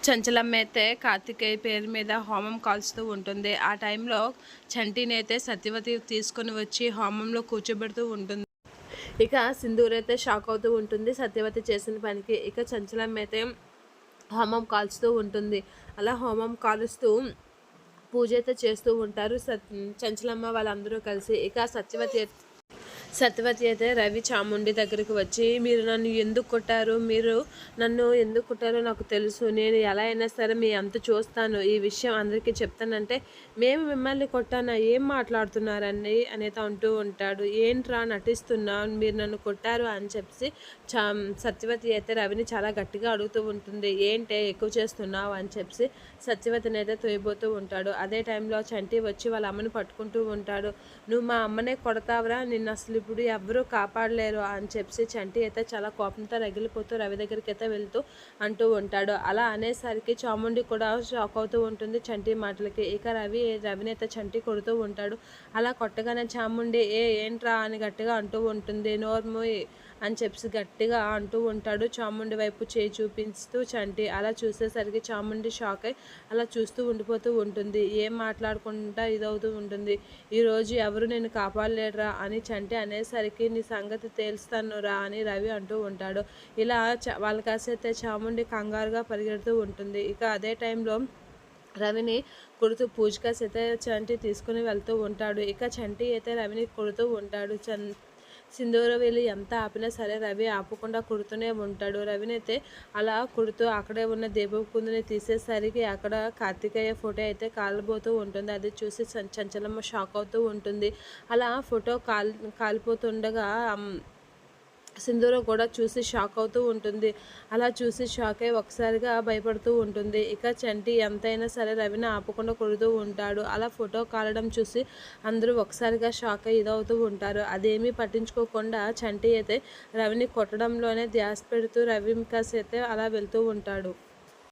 చంచలమ్మ అయితే కార్తికేయ పేరు మీద హోమం కాల్చుతూ ఉంటుంది. ఆ టైంలో చంటిని అయితే సత్యవతి తీసుకొని వచ్చి హోమంలో కూర్చోబెడుతూ ఉంటుంది. ఇక సింధూర్ అయితే షాక్ అవుతూ ఉంటుంది సత్యవతి చేసిన పనికి. ఇక చంచలమ్మ అయితే హోమం కాల్చుతూ ఉంటుంది. అలా హోమం కాలుస్తూ పూజ అయితే చేస్తూ ఉంటారు చంచలమ్మ వాళ్ళందరూ కలిసి. ఇక సత్యవతి అయితే రవి చాముండి దగ్గరికి వచ్చి, మీరు నన్ను ఎందుకు కొట్టారో నాకు తెలుసు, నేను ఎలా అయినా సరే మీ అంత చూస్తాను, ఈ విషయం అందరికీ చెప్తానంటే, మేము మిమ్మల్ని కొట్టానా, ఏం మాట్లాడుతున్నారండి అనేది అంటూ ఉంటాడు. ఏంట్రా నటిస్తున్నా, మీరు నన్ను కొట్టారు అని చెప్పి సత్యవతి అయితే రవిని చాలా గట్టిగా అడుగుతూ ఉంటుంది. ఏంటే ఎక్కువ చేస్తున్నావు అని చెప్పి సత్యవతిని అయితే తోయబోతూ ఉంటాడు. అదే టైంలో చంటి వచ్చి వాళ్ళ అమ్మని పట్టుకుంటూ ఉంటాడు. నువ్వు మా అమ్మనే కొడతావరా, నిన్ను అసలు ఇప్పుడు ఎవరూ కాపాడలేరు అని చెప్పి చంటి అయితే చాలా కోపంతో రగిలిపోతూ రవి దగ్గరికి అయితే వెళ్తూ అంటూ ఉంటాడు. అలా అనేసరికి చాముండి కూడా షాక్ అవుతూ ఉంటుంది చంటి మాటలకి. ఇక రవిని అయితే చంటి కొడుతూ ఉంటాడు. అలా కొట్టగానే చాముండి ఏంట్రా అని గట్టిగా అంటూ ఉంటుంది. నోర్మోయ్ అని చెప్పి గట్టిగా అంటూ ఉంటాడు చాముండి వైపు చేయి చూపిస్తూ చంటి. అలా చూసేసరికి చాముండి షాక్ అయి అలా చూస్తూ ఉండిపోతూ ఉంటుంది. ఏం మాట్లాడకుండా ఇదవుతూ ఉంటుంది. ఈరోజు ఎవరు నేను కాపాడలేడురా అని చంటి అనేసరికి, నీ సంగతి తేల్స్తాను రా అని రవి అంటూ ఉంటాడు. ఇలా వాళ్ళ కాసైతే చాముండి కంగారుగా పరిగెడుతూ ఉంటుంది. ఇక అదే టైంలో రవిని కొడుతూ పూజకాస్ అయితే చంటి తీసుకుని వెళ్తూ ఉంటాడు. ఇక చంటి అయితే రవిని కొడుతూ ఉంటాడు. సింధూర వీళ్ళు ఎంత ఆపినా సరే రవి ఆపకుండా కొడుతూనే ఉంటాడు. రవిని అయితే అలా కొడుతూ అక్కడే ఉన్న దీపపు కుందుని తీసేసరికి అక్కడ కార్తికేయ ఫోటో అయితే కాలిపోతూ ఉంటుంది. అది చూసి చంచలమ్మ షాక్ అవుతూ ఉంటుంది. అలా ఫోటో కాలిపోతుండగా సింధూర కూడా చూసి షాక్ అవుతూ ఉంటుంది. అలా చూసి షాక్ అయి ఒకసారిగా భయపడుతూ ఉంటుంది. ఇక చంటి ఎంతైనా సరే రవిని ఆపకుండా కొడుతూ ఉంటాడు. అలా ఫోటో కాలడం చూసి అందరూ ఒకసారిగా షాక్ అయి ఇదవుతూ ఉంటారు. అదేమీ పట్టించుకోకుండా చంటి అయితే రవిని కొట్టడంలోనే ధ్యాస పెడుతూ రవి కాసి అయితే అలా వెళ్తూ ఉంటాడు.